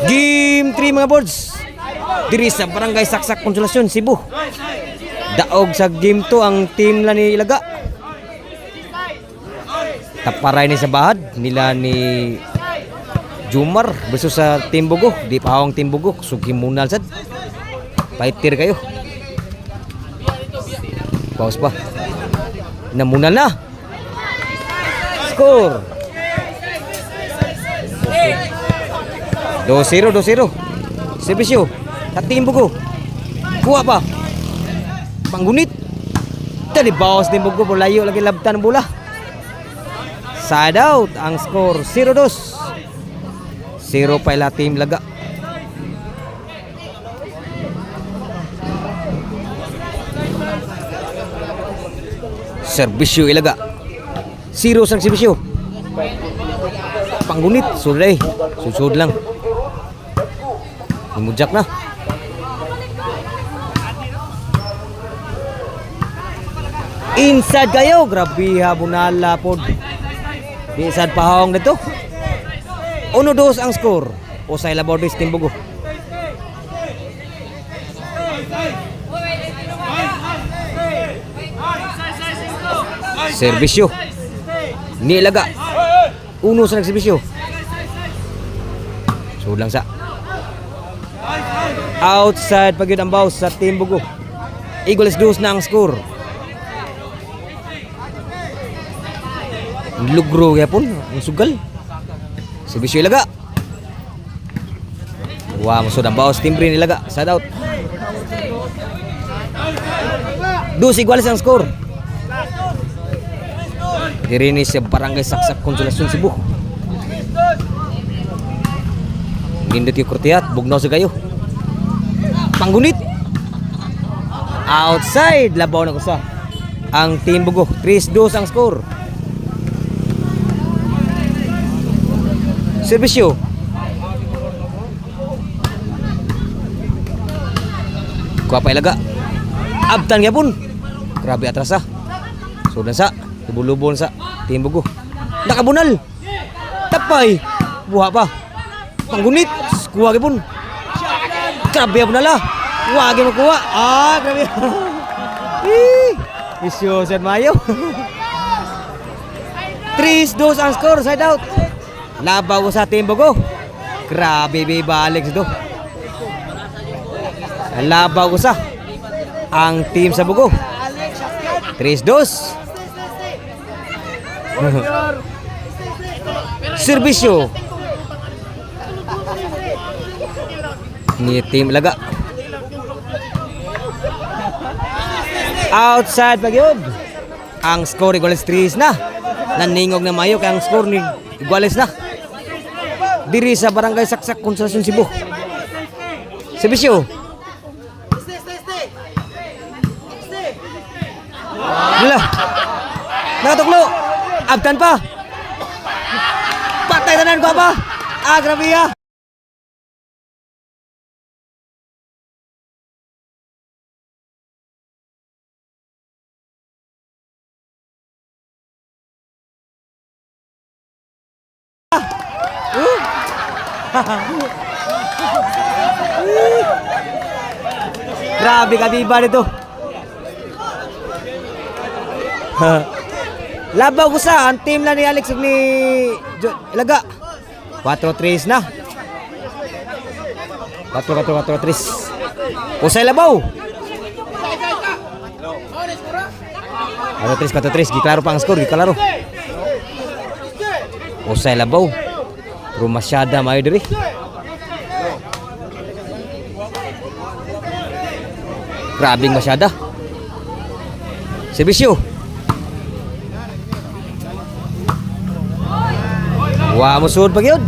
Game 3 mga boards. Diri sa Barangay Saksak Konsolasyon, Cebu. Daog sa game 2 ang team la ni Ilaga. Taparay ni sa bahad nila ni Jumar versus sa Team Bugo. Di pahawang Team Bugo, sugi munal sad. Fighter kayo. Pause pa. Namunal na. Score. 2-0, 2-0. Servisyo sa Team Bugo. Kuha pa. Panggunit. Tadi bawas Team Bugo, layo lagi labtan ng bola. Side out ang score 0-2. 0 pa ila Team Laga. Servisyo Ilaga. 0 sang servisyo. Panggunit suday. Susud lang. Imujak na. Inside kayo. Grabe ha, bunala pod. Di sad pahawang dito. 1-2 ang score. Usay Labordis Team Bugo. Servisyo ni Ilaga. 1 sa nagservisyo. So lang sa outside pag yun ang bounce sa Team Bugo. Eagles 2 na ang score. Lugro kaya po ang sugal. Servisyo Ilaga. Wow, masud ang bounce Team Green Ilaga. Side out. 2 iguales ang score. Diri ni sa Barangay Saksak Konsolasyon, Cebu. Nindot yung kurtiyat, bugnaw sa kayo. Panggunit. Outside, labaw na kusa. Ang Team Bugo, 3-2 ang score. Servisyo. Kuha pa Ilaga. Abtan yapon. Grabe atras ha. Sudan sa. Lubon sa Team Bugo. Nakabunal. Tapay. Buha pa. Panggunit. Kuha yapon. Grabe yapon nala. Wagi makuha. Grabe. Isyo Sir Mayo. 3-2 ang score. Side out. Labaw ko sa Team Bugo. Grabe balik ito. Labaw ko sa ang team sa Bugo. 3-2. Servisyo ni Team Ilaga. Outside pagyod. Ang score iguales 3 na. Naningog na mayo kay ang score ni iguales na. Diri sa Barangay Saksak Konsolasyon, Cebu. Servisyo. Wala. Nakatuklo. Abtan pa. Patay tanan ko pa. Grabe ya. Grabe kabiba nito. Labaw ko sa ang team na ni Alex ni Ilaga. 4-3 na. 4-3. Usay labaw. 4-3. Giklaro pa ang score. Giklaro. Usay labaw. Pero masyada mayo diri. Grabing masyada. Servisyo. Wah, musud pa gyud.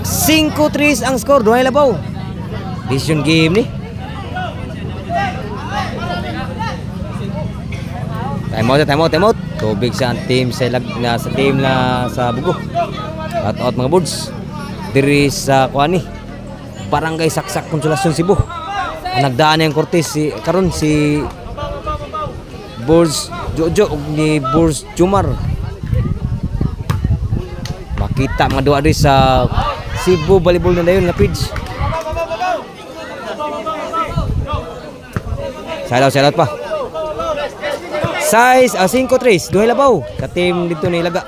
5-3 ang score, duhay labaw. Decision game ni. Time out. Tubig sa team sa team na sa Bugo. At mga boards. Diri sa kuani. Barangay Saksak Konsolasyon, Cebu. Nagdaan yung Cortez karon si Boards Jojo ni Boards Jumar. Makita mga duwa diri sa Cebu Volleyball na dayon nga page. Shout out pa. Size 5-3, duhay labaw sa team dito ni Ilaga.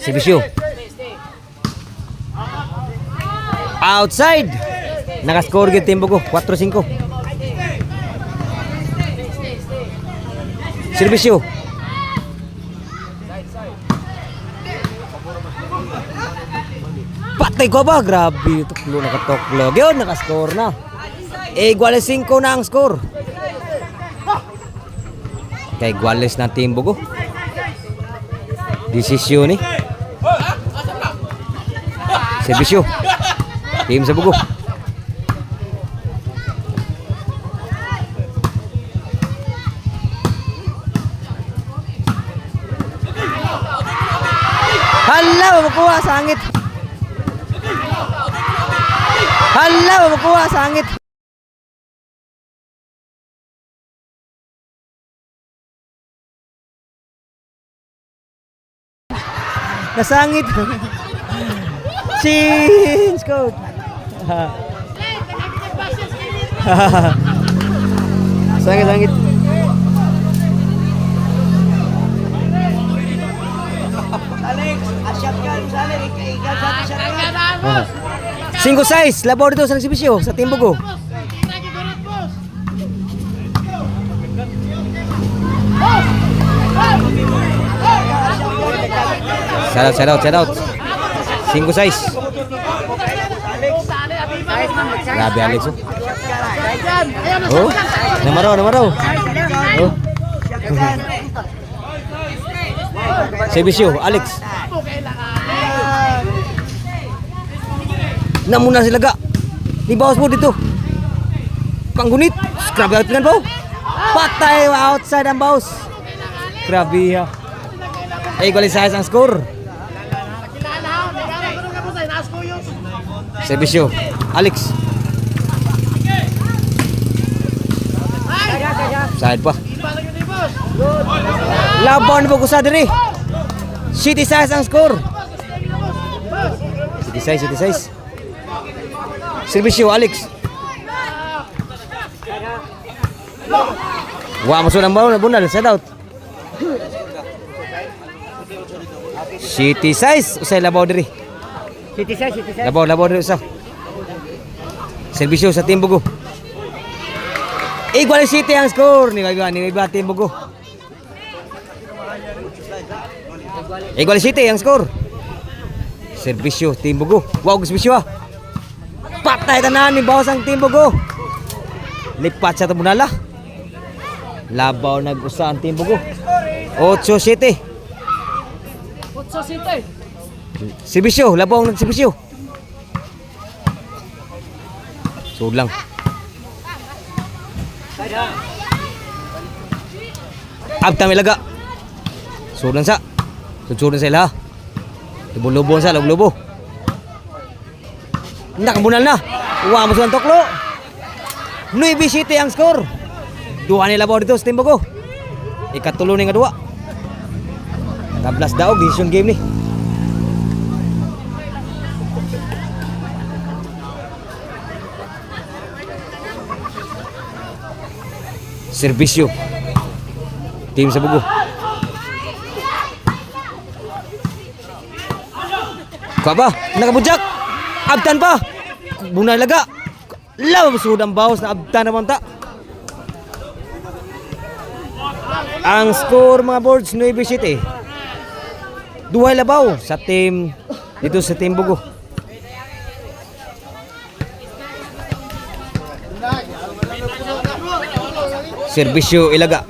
Sibisyo. Outside. Naka-score gid team Bugo 4-5. Sibisyo. Patay ko ba? Grabe, tuklo nakatuklo. Yun, naka-score na. Iguales 5 na ang score. Kay iguales na team Bugo. Desisyon ni. Servisyo. Team sa Bugo. Hala, makuha sa angit. Hala, makuha sa angit. Nasangit. Change code. Sangit. Alex, asyap ka, Alex, ikaw sa asyap. 5-6, labaw dito sa Sibisyo sa team Bugo. Shout out. 5-6. Grabe Alex. Oh, namaro. Oh. Sibisyo, Alex. Namuna sila ga. Ni bawas mo dito. Panggunit. Grabe out po. Patay outside ang bawas. Grabe ha. Iguales ang score. Sibisyo, Alex. Side pa. Laban mo ko sa diri. City size ang score. City size. Sibisyo, Alex. Wah, masuk nang bawah bunal, side out. City size, usay labaw diri. City size. Labaw diri usah. Servisyo sa team Bugo. Igual City ang score ni Iba team Bugo. Igual City ang score. Servisyo team Bugo. Wow, servisyo. Patay tanan ni bawas ang team Bugo. Lipat sa tabunala. Labaw nag-usa ang team Bugo. 8-7. Sibisyo, labaw nag-sibisyo. Sud lang. Abta may laga. Sud lang sa. Sud sila. Lubo-lubo sa, lubo-lubo. Nakabunal na. Uwa mo sa toklo. 9-7 ang score. Duha ni labaw dito sa team Bugo. Ikatulo ni nga duwa. Tablas daog, decision game ni. Servisyo. Team sa Bugo. Kuha ba? Nakabudyak. Abtan pa. Bunay laga. Law sudang bawas na abtan naman ta. Ang score mga boards 9-7. Duhay labaw sa team dito sa team Bugo. Servisyo Ilaga.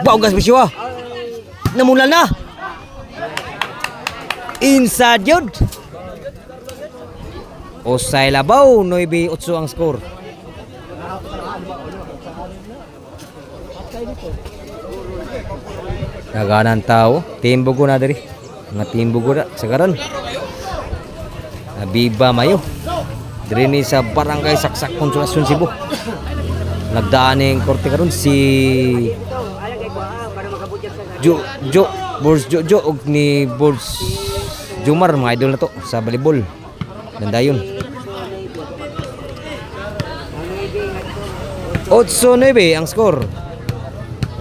Baugas bisyo. Namulal na. Inside yun. Usay labaw 9-8 ang score. Naganan tao, team Bugo na diri. Mga team Bugo na sa karon. Nabiba mayo. Diri ni sa Barangay Saksak Konsolasyon Cebu. Nagdaan ning korte karon si Jo Boards Jojo ug ni Boards Jumar, mga idol na to sa volleyball. Dandayon. 8-9 ang score.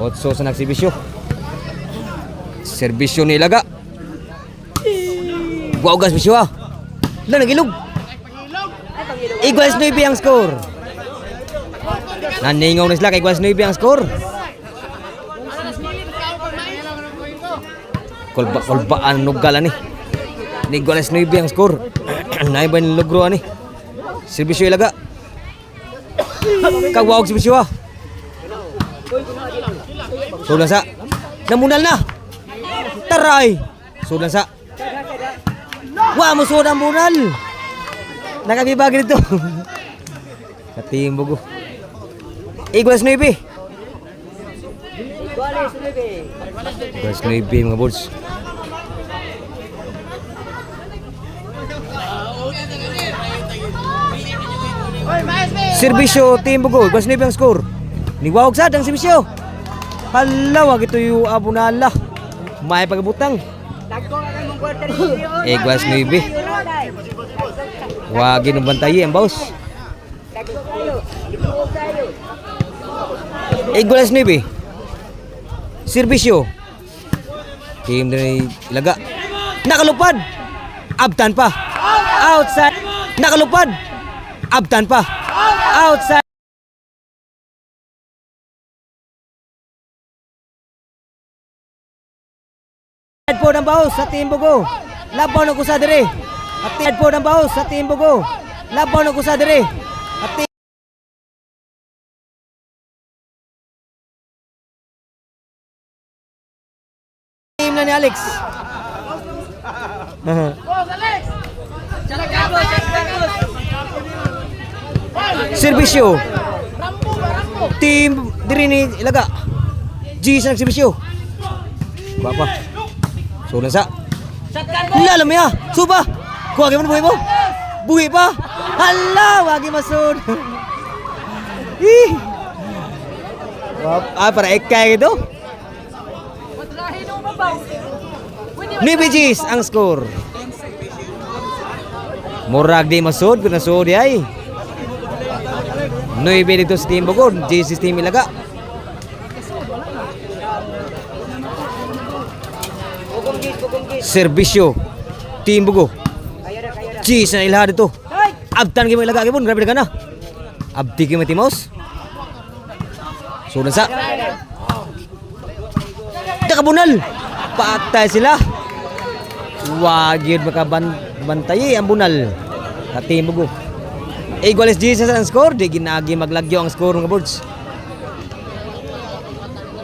8 sa nagsibisyo. Serbisyo ni Ilaga. Buwagas bisyo ah. Wala nagilog. Iguals 9 ang score. Naningaw na sila kay iguals 9 ang score. Kolba ang nugal ani. Ni iguals 9 ang score. Naiba ni logro ani. Serbisyo Ilaga. Kawawag si bisyo ah. Sudan sa. Namunal na. Taray. Sudan sa. Wah, mo sudan munal. Nakabibagi nito. Katimbo ko. Iguals 9. Iguals 9 mga boards. Serbisyo Team Bugo, iguals 9 ang score. Niwawag sad ang serbisyo. Halawag ito yung abunala. May pagabutang. Iguals 9. Wagin ng bantayi ang boss. Iguals 9. Serbisyo. Team din Ilaga. Nakalupad. Abtan pa. Outside. Nakalupad. Abtan pa. Outside. Po ng baos sa Team Bugo. Labaw na ko sa dire. At po ng baos sa Team Bugo. Labaw na ko sa dire. At team na ni Alex. Serbisyo. Team diri ni Ilaga. G sa serbisyo. Bapa. Sunan sa. Lalam ya. Suba. Kuha gyud buhi mo. Buhi pa. Hala, wagi masud. Para ekay gitu. Ni bijis ang score. Murag di masud kun nasud ay. 9 dito sa Team Bugod, JC Team Ilaga. Serbisyo Team Bugo. Cheese na ilaha dito. Abtan kayo Ilaga kipon, grabe ka na. Abdi kayo Timos. Sunan sa. Nakabunal. Patay sila. Wagid makabantayi ang bunal. Sa Team Bugo. Iguales Jesus ang score, di ginagi maglagyo ang score mga boards.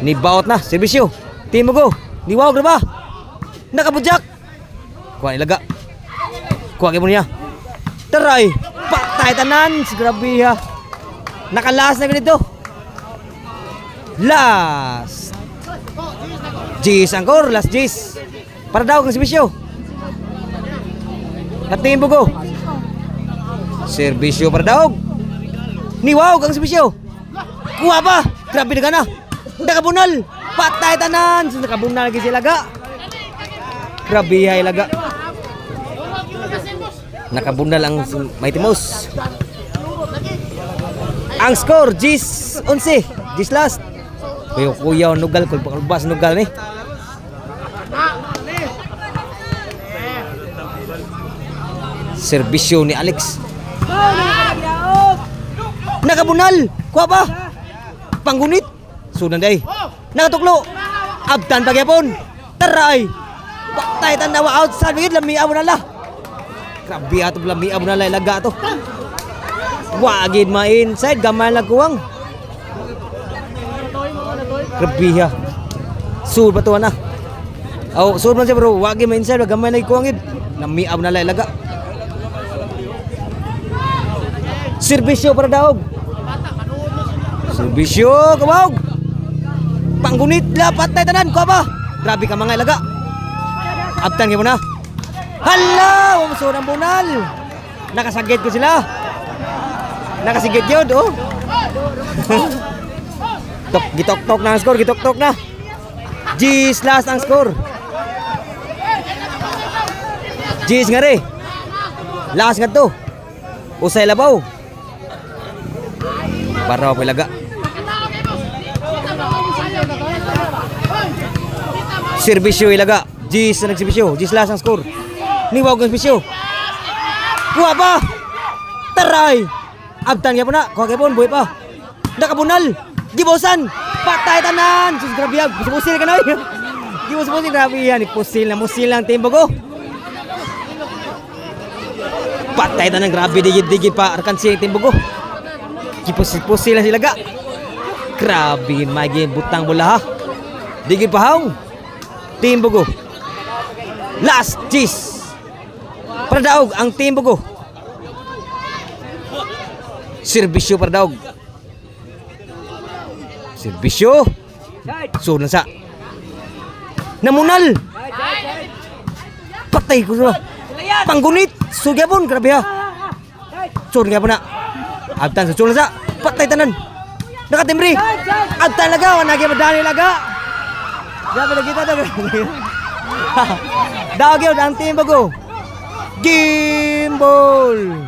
Ni bawat na, serbisyo. Team Bugo, niwawag na ba? Nakabudyak. Kuha Ilaga. Kuha kayo mo niya. Taray, patay tanan. Grabe ha. Nakalas na ganito. Last. Jesus ang score, last Jesus. Para daw kang serbisyo. At Team Bugo. Serbisyo para daog. Niwawag ang serbisyo. Kuha pa. Grabe na ka na. Nakabunal. Patay tanan. Nakabunal lagi si Ilaga. Grabe ha Ilaga. Nakabunal ang Mighty Mouse. Ang score Gis 11. Gis last. Kuya nugal kulbas nugal ni. Serbisyo ni Alex. Nakabunal. Kuha pa. Panggunit. Sunan day. Nakatuklo. Abtan pagyapon. Taray. Patay tanawa outside bigid lami amo na la. Grabe ato lami amo na la Ilaga to. Wagid ma inside gamay lang kuwang. Grabe ha. Sur ba to na? Aw sur man siya bro. Wagid ma inside gamay lang kuwangid. Lami amo na la Ilaga. Serbisyo para daog. Serbisyo kabawag. Panggunit la patay tanan ko ba? Grabe ka mga Ilaga. Abtan mo na. Hala, umusod ang bunal. Nakasagit ko sila. Nakasigit yun, oh. Gitok-tok na ang score, gitok-tok na. G's last ang score. Jis nga re. Lakas nga to. Usay labaw. Para ako ilaga. Serbisyo ilaga. Jis na nagsibisyo. Jis lasang score. Niwag ang serbisyo. Kuha pa. Taray. Abtan nga po na. Kuha kayo po. Buhay pa. Nakabunal. Gibosan. Patay tanan. Sus, grabe yan. Pusil ka na. Gibosan. Grabe yan. Pusil na. Musil lang timbo ko. Patay tanan. Grabe. Digid pa. Arkansi yung timbo ko. Gipusil lang sila ga. Grabe. May butang bola ha. Digid pa haong. Timbo ko. Last. Cheese. Para daog ang timbo ko. Serbisyo para daog. Serbisyo. So sa namunal. Patay ko sa panggunit. Sugyapon. Grabe ha. So nga po na. Abtan sa sulan sa. Patay tanan. Nakatimbre. Abtan laga. Wanagi madali laga. Grabe na kita. Daog yun ang timbo ko. Gimbal.